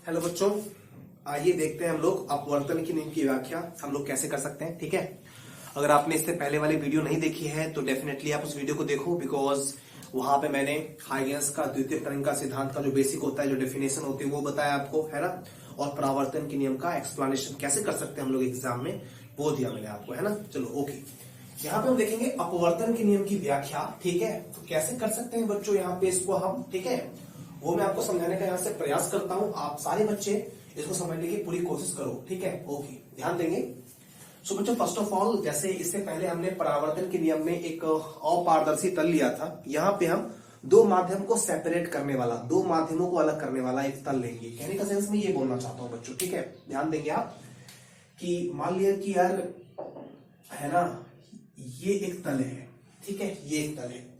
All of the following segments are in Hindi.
हेलो बच्चों, आइए देखते हैं हम लोग अपवर्तन की नियम की व्याख्या हम लोग कैसे कर सकते हैं। ठीक है, अगर आपने इससे पहले वाली वीडियो नहीं देखी है तो डेफिनेटली आप उस वीडियो को देखो, बिकॉज वहां पे मैंने हाइगेंस का द्वितीय तरंग का सिद्धांत का जो बेसिक होता है, जो डेफिनेशन होती है वो बताया आपको, है ना। और परावर्तन के नियम का एक्सप्लेनेशन कैसे कर सकते हैं हम लोग एग्जाम में, वो दिया मैंने आपको, है ना। चलो ओके, यहाँ पे हम देखेंगे अपवर्तन के नियम की व्याख्या। ठीक है, तो कैसे कर सकते हैं बच्चों यहाँ पे इसको हम, ठीक है, वो मैं आपको समझाने का यहाँ से प्रयास करता हूँ। आप सारे बच्चे इसको समझने की पूरी कोशिश करो। ठीक है, ओके, ध्यान देंगे। सो बच्चों, फर्स्ट ऑफ ऑल, जैसे इससे पहले हमने परावर्तन के नियम में एक अपारदर्शी तल लिया था, यहाँ पे हम दो माध्यम को सेपरेट करने वाला, दो माध्यमों को अलग करने वाला एक तल लेंगे। कहने का सेंस में ये बोलना चाहता हूं बच्चों, ठीक है, ध्यान देंगे आप कि मान लिया कि यार, है ना, ये एक तल है, ठीक है, ये एक तल है,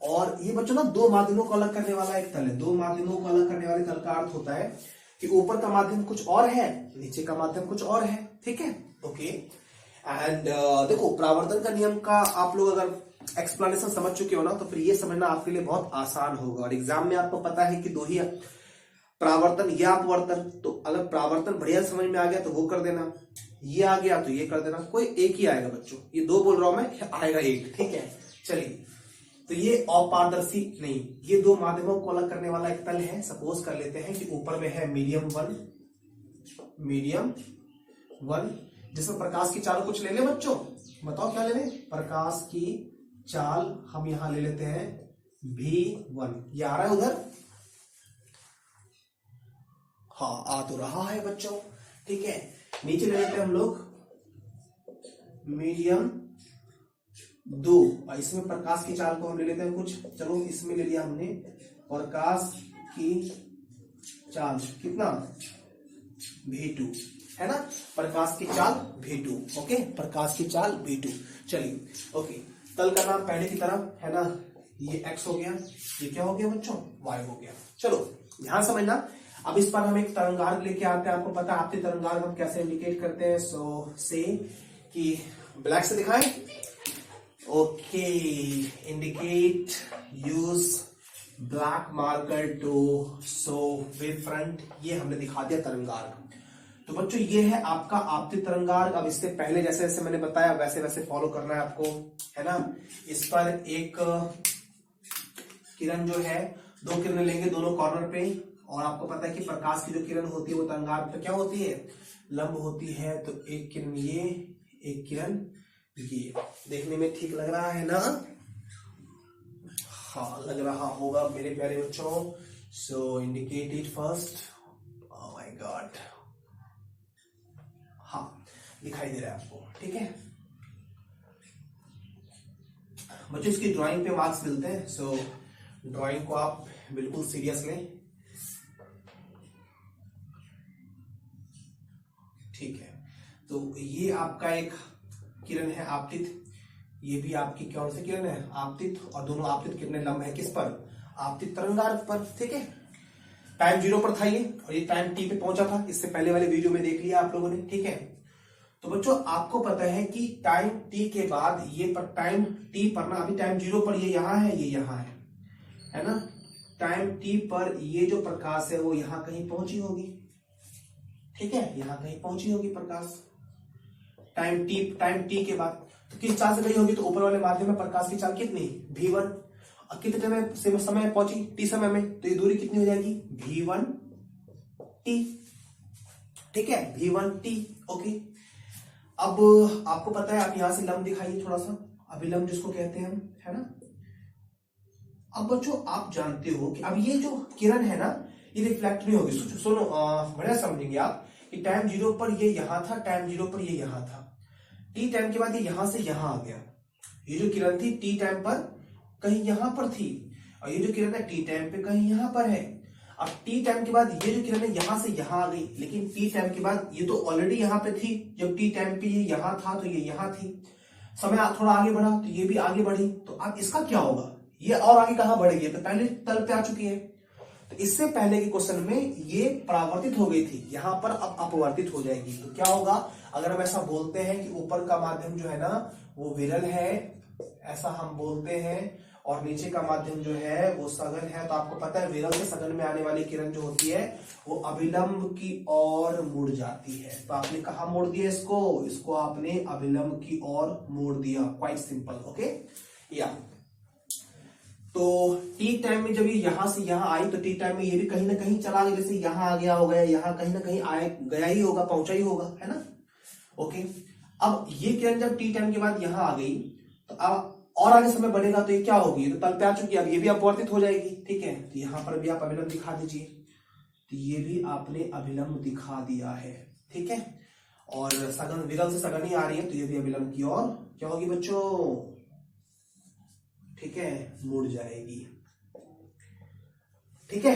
और ये बच्चों ना दो माध्यमों को अलग करने वाला एक तल है। दो माध्यमों को अलग करने वाले तल का अर्थ होता है कि ऊपर का माध्यम कुछ और है, नीचे का माध्यम कुछ और है। ठीक है, ओके। एंड देखो, परावर्तन का नियम का आप लोग अगर एक्सप्लेनेशन समझ चुके हो ना, तो फिर ये समझना आपके लिए बहुत आसान होगा। और एग्जाम में आपको पता है कि दो ही परावर्तन या अपवर्तन, तो अगर परावर्तन बढ़िया समझ में आ गया तो वो कर देना, ये आ गया तो ये कर देना, कोई एक ही आएगा बच्चों। ये दो बोल रहा हूं मैं, आएगा एक। ठीक है, चलिए, तो ये अपारदर्शी नहीं, ये दो माध्यमों को अलग करने वाला एक तल है। सपोज कर लेते हैं कि ऊपर में है मीडियम वन, जिसमें प्रकाश की चाल कुछ ले ले बच्चों, बताओ क्या ले ले। प्रकाश की चाल हम यहां ले लेते हैं V1, ये आ रहा है उधर, हाँ आ तो रहा है बच्चों। ठीक है, नीचे ले लेते हैं हम लोग मीडियम 2, और इसमें प्रकाश की चाल को हम ले लेते हैं कुछ, चलो इसमें ले लिया हमने प्रकाश की चाल, कितना, V2, है ना, प्रकाश की चाल V2। ओके, प्रकाश की चाल V2। चलिए ओके, तल का नाम पहले की तरह, है ना, ये X हो गया, ये क्या हो गया बच्चों, Y हो गया। चलो ध्यान समझना। अब इस पर हम एक तरंगार्ग लेके आते हैं। आपको पता है आपके तरंगार्ग हम कैसे इंडिकेट करते हैं, सो से कि ब्लैक से दिखाएं, okay, indicate use black marker to show wave front, ये हमने दिखा दिया तरंगार्ग। तो बच्चों ये है आपका आपतित तरंगार्ग। अब इससे पहले जैसे जैसे मैंने बताया वैसे वैसे फॉलो करना है आपको, है ना। इस पर एक किरण जो है, दो किरणें लेंगे दोनों कॉर्नर पे, और आपको पता है कि प्रकाश की जो किरण होती है वो तरंगार्ग पे क्या होती है, लंब होती है। तो एक किरण ये, एक किरण ये, देखने में ठीक लग रहा है ना, हाँ लग रहा होगा मेरे प्यारे बच्चों। So indicate it first, oh my god, हाँ दिखाई दे रहा है आपको, ठीक है बच्चों। इसकी ड्राइंग पे मार्क्स मिलते हैं, सो ड्राइंग को आप बिल्कुल सीरियस लें, ठीक है। तो ये आपका एक किरण है आपतित, ये भी आपकी कौन सी किरण है, आपतित, और दोनों आपतित किरणें लंब है किस पर, आपतित तरंगार्ग पर। ठीक है, टाइम 0 पर था ये, और ये टाइम t पे पहुंचा था, इससे पहले वाले वीडियो में देख लिया आप लोगों ने। ठीक है, तो बच्चों आपको पता है कि टाइम t के बाद ये पर टाइम t पर ना, अभी टाइम 0 पर ये यहां है, ये यहां है ना। टाइम t पर ये जो प्रकाश है वो यहां कहीं पहुंची होगी, ठीक है, यहां कहीं पहुंची होगी प्रकाश टाइम t के बाद। तो किस चाल से गई होगी, तो ऊपर वाले माध्यम में प्रकाश की चाल कितनी, V1, और कितने समय पहुंची, t समय में, तो ये दूरी कितनी हो जाएगी, V1t। ठीक है, V1t। ओके, अब आपको पता है, आप यहां से लंब दिखाइए थोड़ा सा, अभिलंब जिसको कहते हैं हम, है ना। अब बच्चों आप जानते हो कि अब ये जो किरण है ना, ये रिफ्लेक्ट नहीं होगी। सुनो बढ़िया समझेंगे आप कि टाइम 0 पर ये यहां था, टाइम 0 पर ये यहां था, टी टाइम के बाद ये यहां से यहां आ गया। ये जो किरण थी टी टाइम पर कहीं यहां पर थी, और ये जो किरण है टी टाइम पे कहीं यहां पर है। अब टी टाइम के बाद ये जो किरण है यहां से यहां आ गई, लेकिन टी टाइम के बाद ये तो ऑलरेडी यहां पे थी, जब टी टाइम पे ये यहां था तो ये यहां थी। समय थोड़ा आगे बढ़ा तो ये भी आगे बढ़ी, तो अब इसका क्या होगा, ये और आगे कहां बढ़ेगी, तो पहले तल पे आ चुकी है। तो इससे पहले के क्वेश्चन में ये परावर्तित हो गई थी, यहां पर अब अपवर्तित हो जाएगी। तो क्या होगा, अगर हम ऐसा बोलते हैं कि ऊपर का माध्यम जो है ना वो विरल है, ऐसा हम बोलते हैं, और नीचे का माध्यम जो है वो सघन है। तो आपको पता है विरल से सघन में आने वाली किरण जो होती है वो अभिलंब की ओर मुड़ जाती है। तो आपने कहा मोड़ दिया इसको आपने अभिलंब की ओर मोड़ दिया। Quite simple. ओके या तो टी टाइम में जब ये यहां से यहां आई तो टी टाइम में ये भी कहीं ना कहीं चला गया, जैसे यहां आ गया होगा, यहां कहीं ना कहीं आए गया ही होगा, पहुंचा ही होगा, है ना। ओके अब ये किरण जब टी टाइम के बाद यहां आ गई तो अब और आगे समय बढ़ेगा तो ये क्या होगी, तो तल पे आ चुकी है, अब ये भी अपवर्तित हो जाएगी। ठीक है, तो यहां पर भी आप अभिलंब दिखा दीजिए। तो ये भी आपने अभिलंब दिखा दिया है। ठीक है, और सघन विरल से सघन ही आ रही है तो ये भी अभिलंब की ओर क्या होगी बच्चों, ठीक है, मुड़ जाएगी। ठीक है,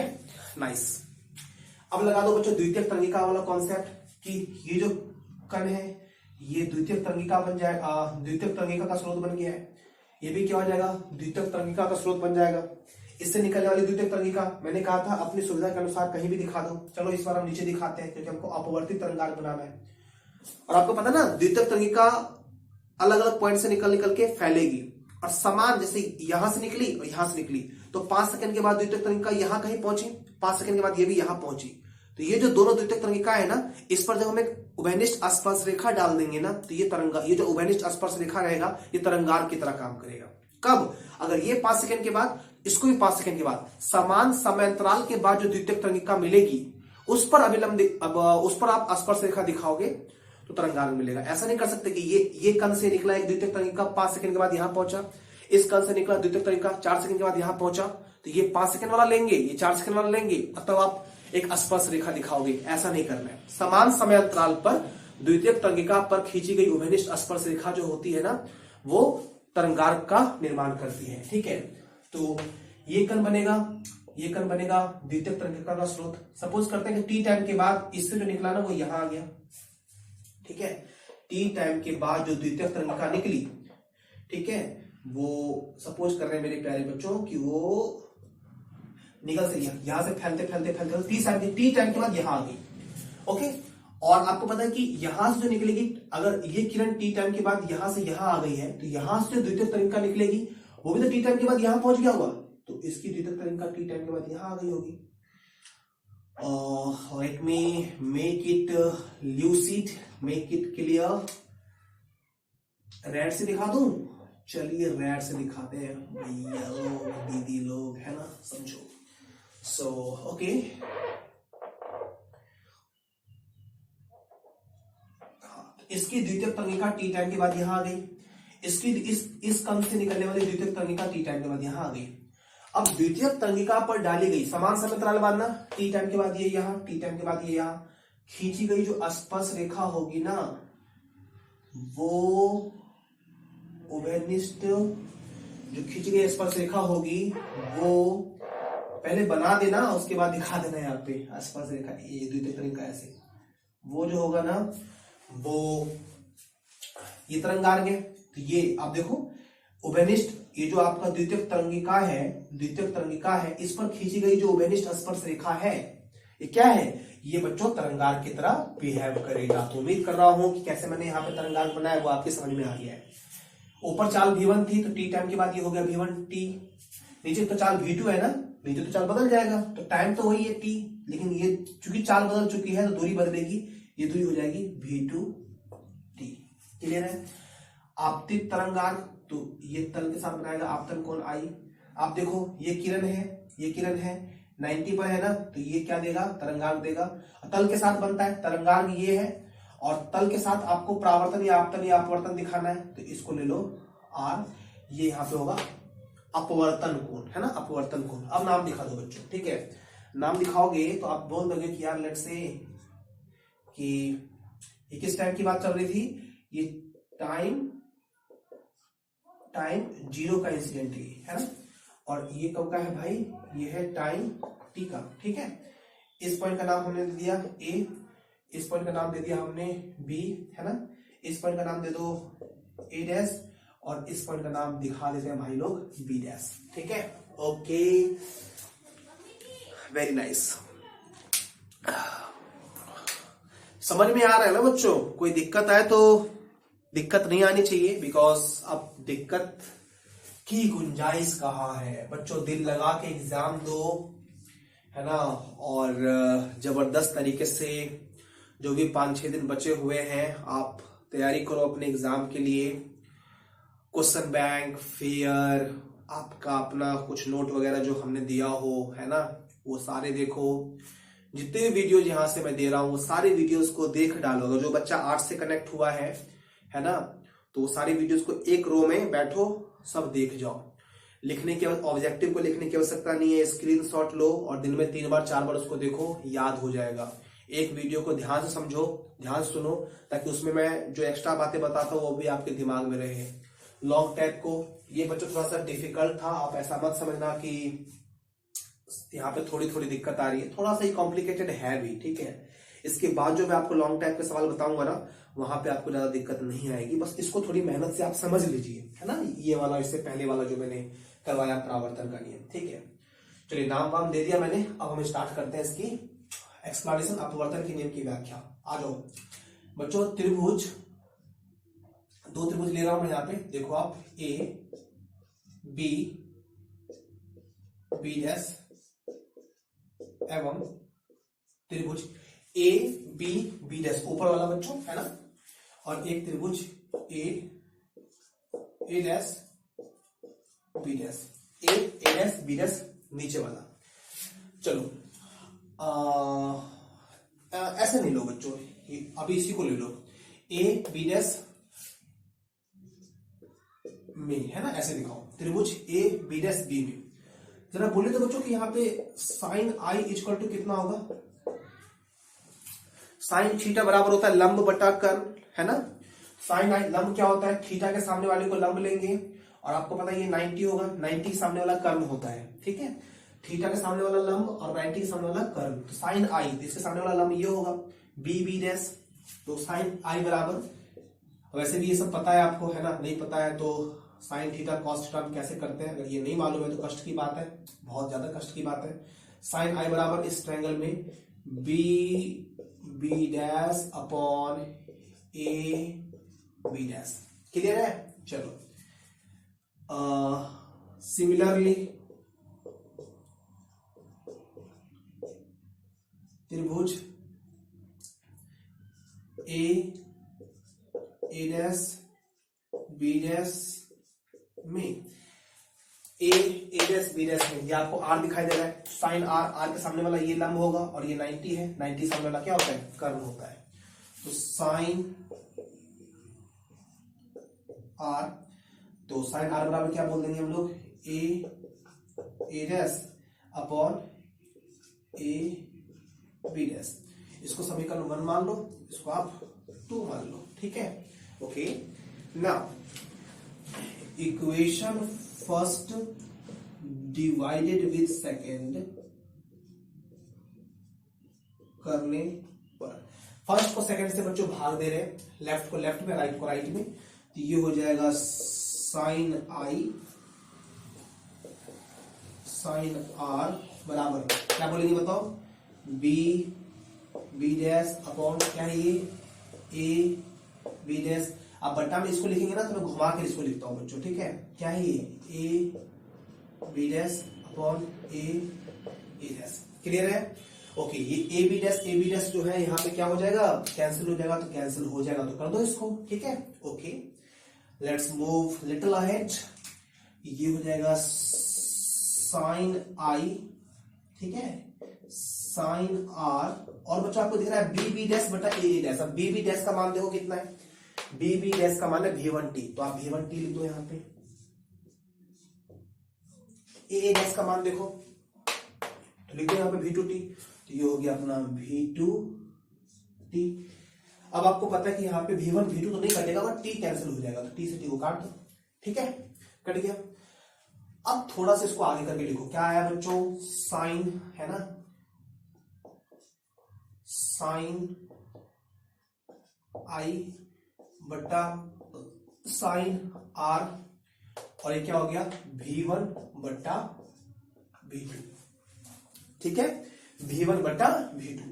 नाइस। अब लगा दो बच्चों द्वितीयक तरंगिका वाला कॉन्सेप्ट कि ये जो कण है ये द्वितीयक तरंगिका बन जाएगा, द्वितीयक तरंगिका का स्रोत बन गया है। ये भी क्या हो जाएगा, द्वितीयक तरंगिका का स्रोत बन जाएगा। इससे निकलने वाली द्वितीयक तरंगिका मैंने कहा था अपनी सुविधा के अनुसार कहीं भी दिखा दो। चलो इस बार हम नीचे दिखाते हैं क्योंकि हमको अपवर्तित तरंगार्क बनाना है। और आपको पता ना द्वितीयक तरंगिका अलग अलग पॉइंट से निकल के फैलेगी और समान, जैसे यहां से निकली और यहां से निकली तो 5 सेकंड के बाद द्वितीयक तरंगिका यहां कहीं पहुंची, 5 सेकंड के बाद ये भी यहां पहुंची। तो ये जो दोनों द्वितीयक तरंगिका है ना, इस पर जब हम एक उभयनिष्ठ स्पर्श रेखा डाल देंगे ना तो ये जो उभयनिष्ठ स्पर्श रेखा रहेगा ये तरंगार्क की तरह काम करेगा। कब, अगर ये 5 सेकंड के बाद इसको भी 5 सेकंड के बाद समान समयांतराल के बाद जो द्वितीयक तरंगिका मिलेगी उस पर अभिलंब उस पर आप स्पर्श रेखा दिखाओगे तो तरंगार्क मिलेगा। ऐसा नहीं कर सकते कि ये कण से निकला एक द्वितीयक तरंगिका 5 सेकंड के बाद यहां पहुंचा, इस कण से निकला द्वितीयक तरंगिका 4 सेकंड के बाद यहां पहुंचा, तो ये 5 सेकंड वाला लेंगे, ये 4 सेकंड वाला लेंगे, तब आप एक स्पर्श रेखा दिखाओगे। ऐसा नहीं करना है। समान समयांतराल पर द्वितीयक तरंगिका पर खींची गई उभयनिष्ठ स्पर्श रेखा जो होती है ना वो तरंगार्क का निर्माण करती है। ठीक है, तो ये कण बनेगा द्वितीयक तरंगिका का स्रोत। सपोज करते हैं कि टी टाइम के बाद इससे जो निकला ना वो यहां आ गया। ठीक है, टी टाइम के बाद जो द्वितीयक तरंगिका निकली, ठीक है, वो सपोज कर रहे हैं मेरे प्यारे बच्चों कि वो निकल से यहां से फैलते टी टाइम के बाद यहां आ गई। ओके, और आपको पता है कि यहां से जो निकलेगी, अगर ये किरण टी टाइम के बाद यहां से यहां आ गई है तो यहां से जो द्वितीयक तरंगिका निकलेगी वो भी तो टी टाइम के बाद यहां पहुंच गया होगा, तो इसकी द्वितीयक तरंगिका टी टाइम के बाद यहां आ गई होगी। Let me make it lucid, make it clear. Red से दिखा दूं, चलिए रेड से दिखाते हैं भैया लोग, दीदी लोग, है ना, समझो। सो ओके, इसकी द्वितीयक तरंगिका टी टाइम के बाद यहां आ गई, इसकी इस कण से निकलने वाली द्वितीयक तरंगिका टी टाइम के बाद यहां आ गई। अब द्वितीयक तरंगिका पर डाली गई समान समयांतराल बाद ना, टी टाइम के बाद ये यहां, टी टाइम के बाद ये यहां खींची गई जो स्पर्श रेखा होगी ना वो उभयनिष्ठ जो खींची गई स्पर्श रेखा होगी वो पहले बना देना उसके बाद दिखा देना यहाँ पे स्पर्श रेखा, ये द्वितीयक तरंगिका ऐसे, वो जो होगा ना वो ये तरंगार्क है। तो ये आप देखो उभयनिष्ठ, ये जो आपका द्वितीयक तरंगिका है इस पर खींची गई जो उभयनिष्ठ स्पर्श रेखा है ये क्या है, ये बच्चों तरंगार्क की तरह बिहेव करेगा। तो उम्मीद कर रहा हूं कि कैसे मैंने यहाँ पे तरंगार्क बनाया वो आपके समझ में आ गया है। ऊपर चाल V1 थी तो टी टाइम के बाद ये हो गया V1T, नीचे तो चाल V2 है ना, नीचे तो चाल बदल जाएगा, तो टाइम तो वही है T, लेकिन ये चूंकि चाल बदल चुकी है तो दूरी बदलेगी, ये दूरी हो जाएगी V2T। क्लियर है। आपतित तरंगार्क, तो ये तल के साथ बनाएगा आपतन कोण I। आप देखो ये किरण है 90 पर है ना, तो ये क्या देगा, तरंगार्क देगा। तल के साथ बनता है, तरंगार्क ये है और तल के साथ आपको परावर्तन या आपतन या अपवर्तन दिखाना है तो इसको ले लो R, ये यहाँ पे होगा अपवर्तन कोण, है ना, अपवर्तन कोण। अब नाम दिखा दो बच्चों। ठीक है, नाम दिखाओगे तो आप बोल दोगे कि यार लेट्स से कि ये किस टाइम की बात चल रही थी, ये टाइम 0 का इंसिडेंट है ना, और ये कब का है भाई, ये है टाइम T का। ठीक है, इस पॉइंट का नाम हमने दे दिया A, इस पॉइंट का नाम दे दिया हमने B, है ना, इस पॉइंट का नाम दे दो A डैश और इस पॉइंट का नाम दिखा देते हैं भाई लोग B डैश। ठीक है, ओके, वेरी नाइस। समझ में आ रहा है ना बच्चों, कोई दिक्कत आए तो दिक्कत नहीं आनी चाहिए, बिकॉज अब दिक्कत की गुंजाइश कहाँ है। बच्चों दिल लगा के एग्जाम दो, है ना, और जबरदस्त तरीके से जो भी 5-6 दिन बचे हुए हैं आप तैयारी करो अपने एग्जाम के लिए। क्वेश्चन बैंक, फेयर, आपका अपना कुछ नोट वगैरह जो हमने दिया हो, है ना, वो सारे देखो। जितने वीडियो यहां से मैं दे रहा हूं वो सारे वीडियोस को देख डालो। जो बच्चा आर्ट्स से कनेक्ट हुआ है ना, तो वो सारे वीडियोस को एक रो में बैठो सब देख जाओ। लिखने के ऑब्जेक्टिव को लिखने की आवश्यकता नहीं है, स्क्रीनशॉट लो और दिन में 3 बार 4 बार उसको देखो, याद हो जाएगा। एक वीडियो को ध्यान से समझो, ध्यान से सुनो, ताकि उसमें मैं जो एक्स्ट्रा बातें बताता हूँ वो भी आपके दिमाग में रहे। लॉन्ग टैग को, ये बच्चों थोड़ा सा डिफिकल्ट था, आप ऐसा मत समझना कि यहाँ पे थोड़ी थोड़ी दिक्कत आ रही है, थोड़ा सा ही कॉम्प्लिकेटेड है भी, ठीक है। इसके बाद जो मैं आपको लॉन्ग टैग के सवाल बताऊंगा ना, वहां पे आपको ज्यादा दिक्कत नहीं आएगी। बस इसको थोड़ी मेहनत से आप समझ लीजिए, है ना। ये वाला, इससे पहले वाला जो मैंने करवाया परावर्तन का नियम, ठीक है। चलिए नाम वाम दे दिया मैंने, अब हम स्टार्ट करते हैं इसकी एक्सप्लेनेशन, अपवर्तन के नियम की व्याख्या। आ जाओ बच्चों, त्रिभुज, 2 त्रिभुज ले रहा हूं मैं यहाँ पे, देखो आप, ए बी बी डैश एवं त्रिभुज ए बी बी डैश ऊपर वाला बच्चों, है ना, और एक त्रिभुज ए डैश बी डैश, ए डैश बी डैश नीचे वाला। चलो ऐसे नहीं लो बच्चों, अभी इसी को ले लो, ए बी डैश में, है ना, ऐसे दिखाओ, त्रिभुज ए बी डैश बी में। जरा बोले तो बच्चों कि यहाँ पे साइन आई इक्वल टू कितना होगा, साइन थीटा बराबर होता है लंब बटा कर्ण, है ना। साइन आई, लंब क्या होता है, थीटा के सामने वाले को लंब लेंगे, और आपको पता है ये 90 होगा, 90 के सामने वाला कर्ण होता है, ठीक है। थीटा के सामने वाला लंब और 90 के सामने वाला कर्ण, तो साइन आई, इसके सामने वाला लंब ये होगा, बी बी डैश, तो साइन आई बराबर, वैसे भी ये सब पता है आपको, है ना, नहीं पता है तो साइन थीटा कॉस थीटा कैसे करते हैं, अगर ये नहीं मालूम है तो कष्ट की बात है, बहुत ज्यादा कष्ट की बात है। साइन आई बराबर इस ट्रायंगल में B B dash upon A B dash, clear है। चलो सिमिलरली त्रिभुज ए डैश बी डैश में, ए डैश बी डैश में, ये आपको आर दिखाई दे रहा है, साइन आर, आर के सामने वाला ये लंब होगा और ये 90 है, 90 सामने वाला क्या होता है, कर्ण होता है, तो साइन आर, तो साइन आर बराबर क्या बोल देंगे हम लोग, A dash upon A B dash. इसको समीकरण 1 मान लो, इसको आप 2 मान लो, ठीक है। Okay, now equation first divided with second करने पर, फर्स्ट को सेकेंड से बच्चों भाग दे रहे हैं, लेफ्ट को लेफ्ट में, राइट को राइट में, तो ये हो जाएगा साइन आई साइन आर बराबर क्या बोलेंगे बताओ, बी डैश अपॉन क्या है ये, ए बी डैश। अब बट्टा में इसको लिखेंगे ना तो मैं घुमा कर इसको लिखता हूं बच्चों, ठीक है, क्या है ये, A B dash upon A dash, clear है। ओके, ये ए बी डैश जो है यहाँ पे क्या हो जाएगा, कैंसिल हो जाएगा, तो कैंसिल हो जाएगा तो कर दो इसको, ठीक है। Okay, let's move little ahead, ये हो जाएगा साइन आई, ठीक है, साइन आर, और बच्चों आपको दिख रहा है बी बी डैश बटा ए डैश। अब बी बी डैश का मान देखो कितना है, बी बी डैश का मान है V1T, तो आप V1T लिख दो यहां पे, ए डैश का मान देखो तो लिख दो यहां पे V2T, तो ये हो गया अपना V2T। अब आपको पता है कि यहाँ पे V1 V2 तो नहीं कटेगा, बट T कैंसिल हो जाएगा, तो T से T को काट दो, ठीक है, कट गया। अब थोड़ा सा इसको आगे करके लिखो, क्या आया बच्चों, साइन, है ना, साइन आई बट्टा साइन आर, और ये क्या हो गया, V1 बट्टा V2, ठीक है, V1 बट्टा V2।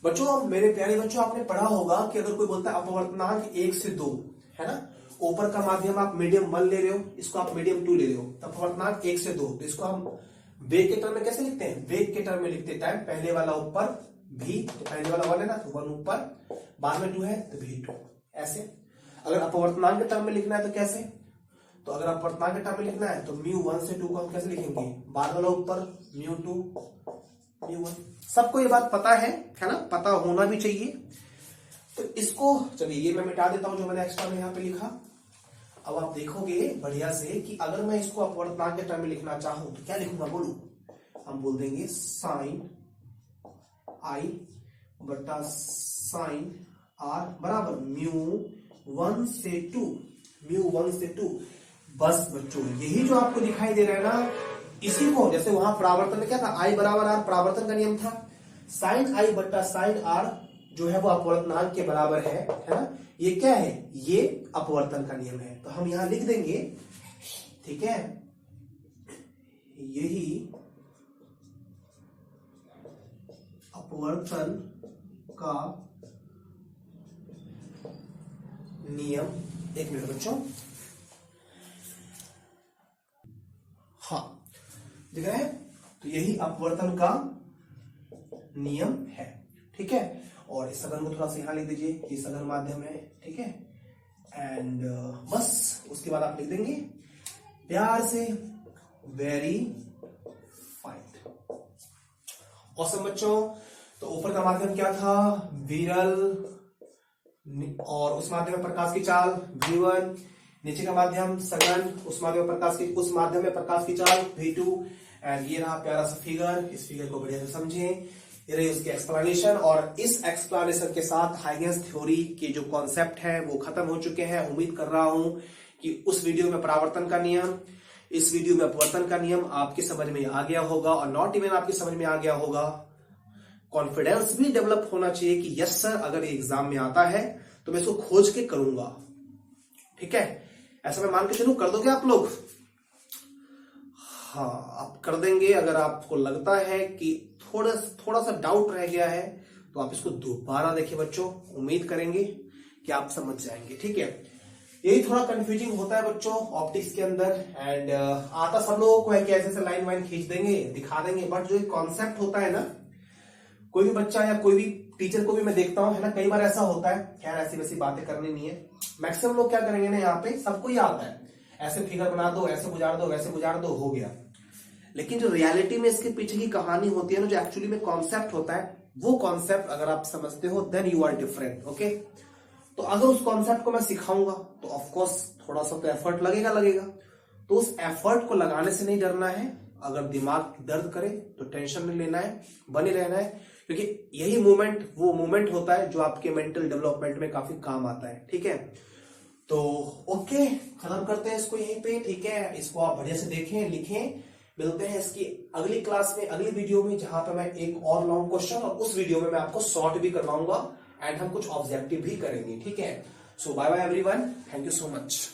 बच्चों मेरे प्यारे बच्चों, आपने पढ़ा होगा कि अगर कोई बोलता है अपवर्तनांक 1 से 2, है ना, ऊपर का माध्यम आप मीडियम 1 ले रहे हो, इसको आप मीडियम 2 ले रहे हो, तब अपवर्तनांक 1 से 2, तो इसको हम वेग के टर्म में कैसे लिखते हैं? वेग के टर्म में लिखते टाइम पहले वाला ऊपर v, तो पहले वाला 1 है ना, तो 1 ऊपर, बाद में 2 है तो v2, ऐसे। अगर अपवर्तनांक के टर्म में लिखना है तो कैसे? तो अगर अपवर्तनांक के टर्म में लिखना है तो μ1 से 2 को हम कैसे लिखेंगे? बाद वाला ऊपर μ2 μ1। सबको ये बात पता है ना, पता होना भी चाहिए। तो इसको चलिए ये मैं मिटा देता हूं जो मैंने एक्स्ट्रा में यहाँ पे लिखा। अब आप देखोगे बढ़िया से कि अगर मैं इसको अपवर्तनांक के टर्म में लिखना चाहूं तो क्या लिखूंगा, बोलू? हम बोल देंगे साइन आई बटा साइन आर बराबर μ1 से 2। बस बच्चों यही जो आपको दिखाई दे रहा है ना, इसी को, जैसे वहां परावर्तन में क्या था, आई बराबर आर परावर्तन का नियम था, साइन आई बटा साइन आर जो है वो अपवर्तनांक के बराबर है ना, ये क्या है? ये अपवर्तन का नियम है। तो हम यहां लिख देंगे, ठीक है, यही अपवर्तन का नियम। एक मिनट बच्चों, हाँ दिख रहा है, तो यही अपवर्तन का नियम है, ठीक है। और इस सघन को थोड़ा सा यहां लिख दीजिए, ये सघन माध्यम है, ठीक है। एंड बस उसके बाद आप लिख देंगे प्यार से वेरी फाइन। औसम बच्चों, तो ऊपर का माध्यम क्या था? विरल, और उस माध्यम में प्रकाश की चाल v1, नीचे का माध्यम सघन, उस माध्यम में प्रकाश की चाल v2। एंड ये रहा प्यारा सा फिगर, इस फिगर को बढ़िया से समझें, ये रही उसकी एक्सप्लेनेशन। और इस एक्सप्लेनेशन के साथ हाइगेंस थ्योरी के जो कॉन्सेप्ट है वो खत्म हो चुके हैं। उम्मीद कर रहा हूं कि उस वीडियो में परावर्तन का नियम, इस वीडियो में अपवर्तन का नियम आपकी समझ में आ गया होगा, और नॉट इवन आपकी समझ में आ गया होगा, कॉन्फिडेंस भी डेवलप होना चाहिए कि यस सर अगर एग्जाम में आता है तो मैं इसको खोज के करूंगा, ठीक है। ऐसा मैं मान के चलूं, कर दोगे आप लोग? हाँ आप कर देंगे। अगर आपको लगता है कि थोड़ा सा डाउट रह गया है तो आप इसको दोबारा देखिए बच्चों, उम्मीद करेंगे कि आप समझ जाएंगे, ठीक है। यही थोड़ा कंफ्यूजिंग होता है बच्चों ऑप्टिक्स के अंदर, एंड आता सब लोगों को है कि ऐसे लाइन वाइन खींच देंगे, दिखा देंगे, बट जो कॉन्सेप्ट होता है ना, कोई भी बच्चा या कोई भी टीचर को भी मैं देखता हूं, है ना, कई बार ऐसा होता है, खैर ऐसी वैसी बातें करनी नहीं है। मैक्सिमम लोग क्या करेंगे ना, यहाँ पे सबको ही आता है, ऐसे फिगर बना दो, ऐसे गुजार दो, वैसे गुजार दो, हो गया। लेकिन जो रियलिटी में इसके पीछे की कहानी होती है ना, जो एक्चुअली में कॉन्सेप्ट होता है, वो कॉन्सेप्ट अगर आप समझते हो then you are different, okay. तो अगर उस कॉन्सेप्ट को मैं सिखाऊंगा तो ऑफकोर्स थोड़ा सा तो एफर्ट लगेगा। तो उस एफर्ट को लगाने से नहीं डरना है। अगर दिमाग दर्द करे तो टेंशन नहीं लेना है, बने रहना है, क्योंकि यही मूवमेंट वो मूवमेंट होता है जो आपके मेंटल डेवलपमेंट में काफी काम आता है, ठीक है। तो ओके, खत्म करते हैं इसको यहीं पे, ठीक है। इसको आप बढ़िया से देखें, लिखें। मिलते हैं इसकी अगली क्लास में, अगली वीडियो में, जहां पे मैं एक और लॉन्ग क्वेश्चन, और उस वीडियो में मैं आपको शॉर्ट भी करवाऊंगा एंड हम कुछ ऑब्जेक्टिव भी करेंगे, ठीक है। So bye bye everyone, thank you so much.